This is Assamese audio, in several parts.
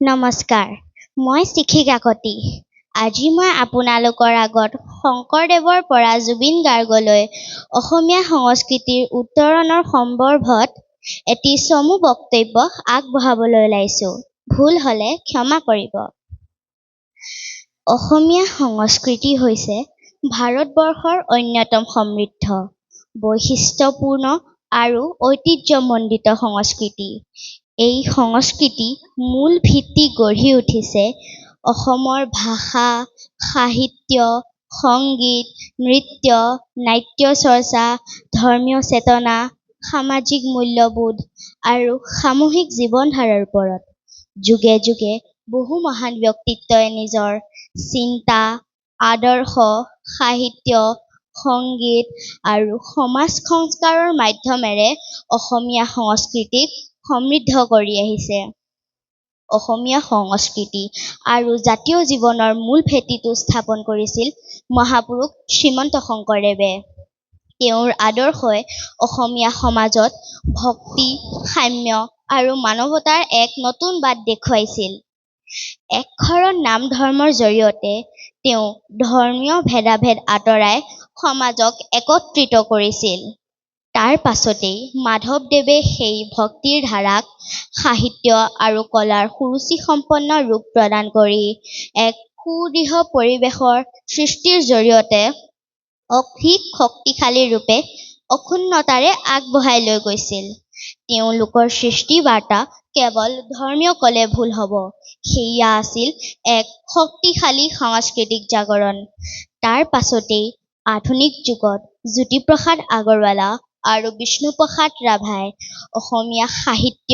নমস্কাৰ, মই শিখি কাকতি। আজি মই আপোনালোকৰ আগত শংকৰদেৱৰ পৰা জুবিন গাৰ্গলৈ অসমীয়া সংস্কৃতিৰ উত্তৰণৰ সম্বৰ্ধত এটি চমু বক্তব্য আগবঢ়াবলৈ ওলাইছোঁ। ভুল হ'লে ক্ষমা কৰিব। অসমীয়া সংস্কৃতি হৈছে ভাৰতবৰ্ষৰ অন্যতম সমৃদ্ধ, বৈশিষ্ট্যপূৰ্ণ আৰু ঐতিহ্যমণ্ডিত সংস্কৃতি। এই সংস্কৃতি মূল ভিত্তি গঢ়ি উঠিছে অসমৰ ভাষা, সাহিত্য, সংগীত, নৃত্য, নাট্য চৰ্চা, ধৰ্মীয় চেতনা, সামাজিক মূল্যবোধ আৰু সামূহিক জীৱনধাৰাৰ ওপৰত। যুগে যুগে বহু মহান ব্যক্তিত্বই নিজৰ চিন্তা, আদৰ্শ, সাহিত্য, সংগীত আৰু সমাজ সংস্কাৰৰ মাধ্যমেৰে অসমীয়া সংস্কৃতিক সমৃদ্ধ কৰি আহিছে। অসমীয়া সংস্কৃতি আৰু জাতীয় জীৱনৰ মূল ভেটিটো স্থাপন কৰিছিল মহাপুৰুষ শ্ৰীমন্ত শংকৰদেৱে। তেওঁৰ আদৰ্শই অসমীয়া সমাজত ভক্তি, সাম্য আৰু মানৱতাৰ এক নতুন বাট দেখুৱাইছিল। একশৰণ নাম ধৰ্মৰ জৰিয়তে তেওঁ ধৰ্মীয় ভেদাভেদ আঁতৰাই সমাজক একত্ৰিত কৰিছিল। তাৰ পাছতেই মাধৱদেৱে সেই ভক্তিৰ ধাৰাক সাহিত্য আৰু কলাৰ সুৰুচিসম্পন্ন ৰূপ প্ৰদান কৰি এক সুদৃঢ় পৰিৱেশৰ সৃষ্টিৰ জৰিয়তে অধিক শক্তিশালী ৰূপে অক্ষুণ্ণতাৰে আগবঢ়াই লৈ গৈছিল। তেওঁলোকৰ সৃষ্টি বাৰ্তা কেৱল ধৰ্মীয় ক'লে ভুল হ'ব, সেয়া আছিল এক শক্তিশালী সাংস্কৃতিক জাগৰণ। তাৰ পাছতেই আধুনিক যুগত জ্যোতিপ্ৰসাদ আগৰৱালা আৰু বিষ্ণুপ্ৰসাদ ৰাভাই অসমীয়া সাহিত্য,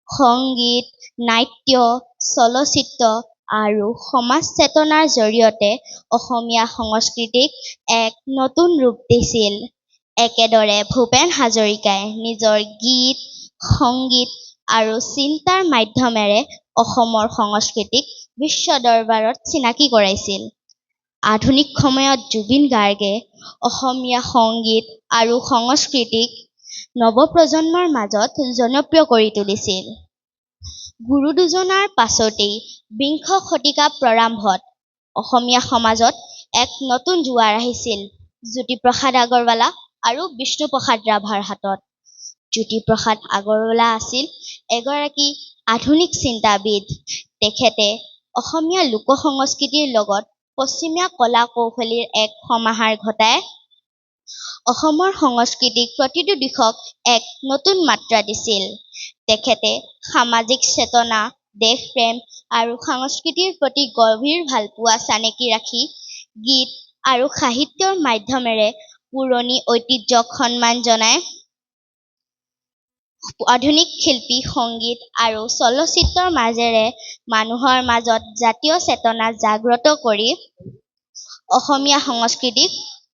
সংগীত, নাট্য, চলচ্চিত্ৰ আৰু সমাজ চেতনাৰ জৰিয়তে অসমীয়া সংস্কৃতিক এক নতুন ৰূপ দিছিল। একেদৰে ভূপেন হাজৰিকাই নিজৰ গীত, সংগীত আৰু চিন্তাৰ মাধ্যমেৰে অসমৰ সংস্কৃতিক বিশ্ব দৰবাৰত চিনাকি কৰাইছিল। আধুনিক সময়ত জুবিন গাৰ্গে অসমীয়া সংগীত আৰু সংস্কৃতিক নৱপ্ৰজন্মৰ মাজত জনপ্ৰিয় কৰি তুলিছিল। গুৰু দুজনাৰ পাছতেই বিংশ শতিকা প্ৰাৰম্ভত অসমীয়া সমাজত এক নতুন জোৱাৰ আহিছিল জ্যোতিপ্ৰসাদ আগৰৱালা আৰু বিষ্ণুপ্ৰসাদ ৰাভাৰ হাতত। জ্যোতিপ্ৰসাদ আগৰৱালা আছিল এগৰাকী আধুনিক চিন্তাবিদ। তেখেতে অসমীয়া লোক সংস্কৃতিৰ লগত পশ্চিমীয়া কলা কৌশলীৰ এক সমাহাৰ ঘটাই অসমৰ সংস্কৃতিক প্ৰতিটো দিশক এক নতুন মাত্ৰা দিছিল। তেখেতে সামাজিক চেতনা, দেশপ্ৰেম আৰু সংস্কৃতিৰ প্ৰতি গভীৰ ভালপোৱা চানেকি ৰাখি গীত আৰু সাহিত্যৰ মাধ্যমেৰে পুৰণি ঐতিহ্যক সন্মান জনাই আধুনিক শিল্পী, সংগীত আৰু চলচ্চিত্ৰৰ মাজেৰে মানুহৰ মাজত জাতীয় চেতনা জাগ্ৰত কৰি অসমীয়া সংস্কৃতিক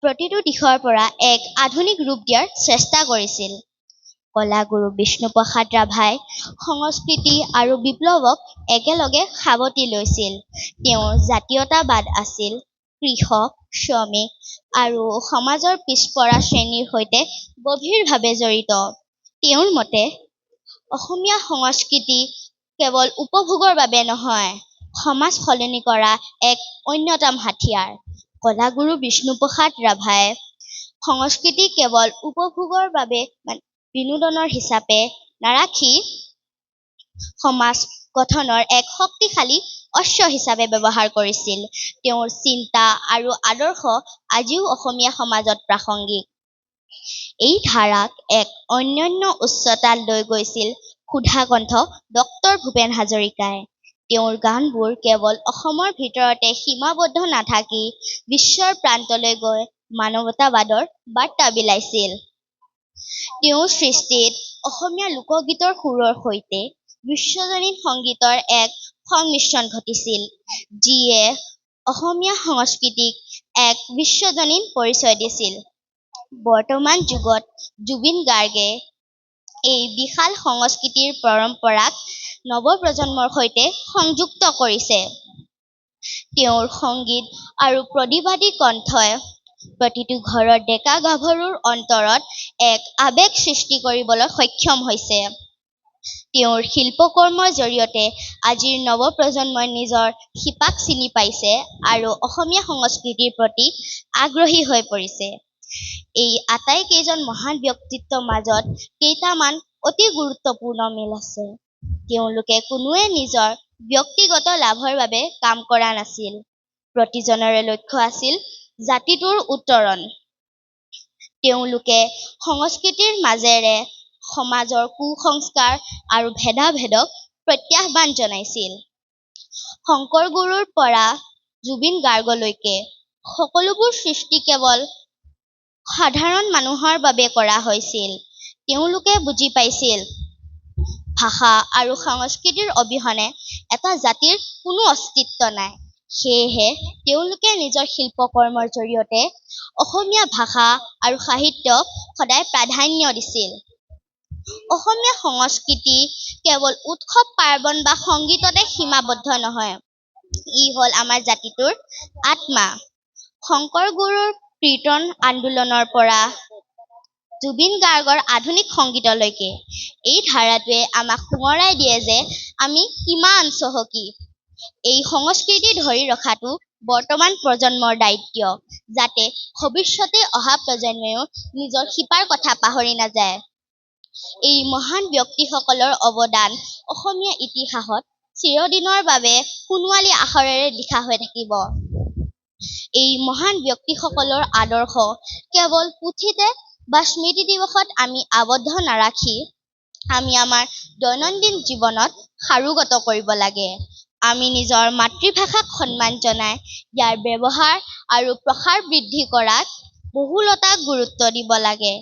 প্ৰতিটো দিশৰ পৰা এক আধুনিক ৰূপ দিয়াৰ চেষ্টা কৰিছিল। কলাগুৰু বিষ্ণুপ্ৰসাদ ৰাভাই সংস্কৃতি আৰু বিপ্লৱক একেলগে সাৱটি লৈছিল। তেওঁৰ জাতীয়তাবাদ আছিল কৃষক, শ্ৰমিক আৰু সমাজৰ পিছপৰা শ্ৰেণীৰ সৈতে গভীৰভাৱে জড়িত। তেওঁৰ মতে অসমীয়া সংস্কৃতি কেৱল উপভোগৰ বাবে নহয়, সমাজ সলনি কৰা এক অন্যতম হাথিয়াৰ। কলাগুৰু বিষ্ণুপ্ৰসাদ ৰাভাই সংস্কৃতি কেৱল উপভোগৰ বাবে বিনোদনৰ হিচাপে নাৰাখি সমাজ গঠনৰ এক শক্তিশালী অস্ত্ৰ হিচাপে ব্যৱহাৰ কৰিছিল। তেওঁৰ চিন্তা আৰু আদৰ্শ আজিও অসমীয়া সমাজত প্ৰাসংগিক। এই ধাৰাক এক অনন্য উচ্চতাত লৈ গৈছিল সুধাকণ্ঠ ডক্টৰ ভূপেন হাজৰিকাই। তেওঁৰ গানবোৰ কেৱল অসমৰ ভিতৰতে সীমাবদ্ধ নাথাকি বিশ্বৰ প্ৰান্তলৈ গৈ মানৱতাবাদৰ বাৰ্তা বিলাইছিল। তেওঁৰ সৃষ্টিত অসমীয়া লোকগীতৰ সুৰৰ সৈতে বিশ্বজনীন সংগীতৰ এক সংমিশ্ৰণ ঘটিছিল, যিয়ে অসমীয়া সংস্কৃতিক এক বিশ্বজনীন পৰিচয় দিছিল। বৰ্তমান যুগত জুবিন গাৰ্গে এই বিশাল সংস্কৃতিৰ পৰম্পৰাক নৱপ্ৰজন্মৰ সৈতে সংযুক্ত কৰিছে। তেওঁৰ সংগীত আৰু প্ৰতিবাদী কণ্ঠই প্ৰতিটো ঘৰৰ ডেকা গাভৰুৰ অন্তৰত এক আৱেগ সৃষ্টি কৰিবলৈ সক্ষম হৈছে। তেওঁৰ শিল্পকৰ্মৰ জৰিয়তে আজিৰ নৱপ্ৰজন্মই নিজৰ শিপাক চিনি পাইছে আৰু অসমীয়া সংস্কৃতিৰ প্ৰতি আগ্ৰহী হৈ পৰিছে। এই আটাইকেইজন মহান ব্যক্তিত্বৰ মাজত কেইটামান অতি গুৰুত্বপূৰ্ণ মিল আছে। তেওঁলোকে কোনোৱে নিজৰ ব্যক্তিগত লাভৰ বাবে কাম কৰা নাছিল। প্ৰতিজনৰে লক্ষ্য আছিল জাতিটোৰ উত্তৰণ। তেওঁলোকে সংস্কৃতিৰ মাজেৰে সমাজৰ কুসংস্কাৰ আৰু ভেদাভেদক প্ৰত্যাহ্বান জনাইছিল। শংকৰ গুৰুৰ পৰা জুবিন গাৰ্গলৈকে সকলোবোৰ সৃষ্টি কেৱল সাধাৰণ মানুহৰ বাবে কৰা হৈছিল। তেওঁলোকে বুজি পাইছিল ভাষা আৰু সংস্কৃতিৰ অবিহনে এটা জাতিৰ কোনো অস্তিত্ব নাই। সেয়েহে তেওঁলোকে নিজৰ শিল্পকৰ্মৰ জৰিয়তে অসমীয়া ভাষা আৰু সাহিত্যক সদায় প্ৰাধান্য দিছিল। অসমীয়া সংস্কৃতি কেৱল উৎসৱ পাৰ্বণ বা সংগীততে সীমাবদ্ধ নহয়। ই হ'ল আমাৰ জাতিটোৰ আত্মা। শংকৰ গুৰুৰ কীৰ্তন আন্দোলনৰ পৰা জুবিন গাৰ্গৰ আধুনিক সংগীতলৈকে এই ধাৰাটোৱে আমাক সোঁৱৰাই দিয়ে যে আমি কিমান চহকী। এই সংস্কৃতি ধৰি ৰখাটো বৰ্তমান প্ৰজন্মৰ দায়িত্ব, যাতে ভৱিষ্যতে অহা প্ৰজন্মইও নিজৰ শিপাৰ কথা পাহৰি নাযায়। এই মহান ব্যক্তিসকলৰ অৱদান অসমীয়া ইতিহাসত চিৰদিনৰ বাবে সোণোৱালী আখৰেৰে লিখা হৈ থাকিব। এই মহান ব্যক্তিসকলৰ আদৰ্শ কেৱল পুথিতে বা স্মৃতি দিৱসত আমি আবদ্ধ নাৰাখি আমি আমাৰ দৈনন্দিন জীৱনত সাৰোগত কৰিব লাগে। আমি নিজৰ মাতৃভাষাক সন্মান জনাই ইয়াৰ ব্যৱহাৰ আৰু প্ৰসাৰ বৃদ্ধি কৰাত বহুলতাক গুৰুত্ব দিব লাগে।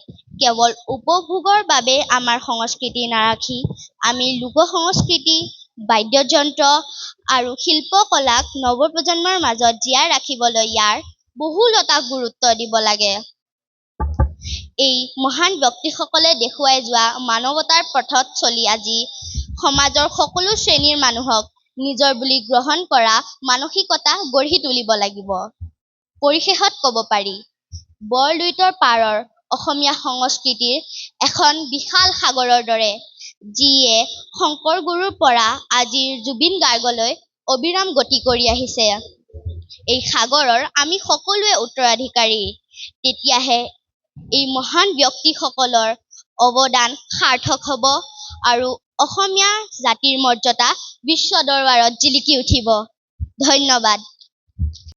কেৱল উপভোগৰ বাবে আমাৰ সংস্কৃতি নাৰাখি আমি লোক সংস্কৃতি, বাদ্যযন্ত্ৰ আৰু শিল্পকলাক নৱপ্ৰজন্মৰ মাজত জীয়াই ৰাখিবলৈ ইয়াৰ বহুলতাক গুৰুত্ব দিব লাগে। এই মহান ব্যক্তিসকলে দেখুৱাই যোৱা মানৱতাৰ পথত চলি আজি সমাজৰ সকলো শ্ৰেণীৰ মানুহক নিজৰ বুলি গ্ৰহণ কৰা মানসিকতা গঢ়ি তুলিব লাগিব। পৰিশেষত ক'ব পাৰি, বৰলুইতৰ পাৰৰ অসমীয়া সংস্কৃতিৰ এখন বিশাল সাগৰৰ দৰে, যিয়ে শংকৰ গুৰুৰ পৰা আজিৰ জুবিন গাৰ্গলৈ অবিৰাম গতি কৰি আহিছে। এই সাগৰৰ আমি সকলোৱে উত্তৰাধিকাৰী। তেতিয়াহে এই মহান ব্যক্তিসকলৰ অৱদান সাৰ্থক হ'ব আৰু অসমীয়া জাতিৰ মৰ্যাদা বিশ্ব দৰবাৰত জিলিকি উঠিব। ধন্যবাদ।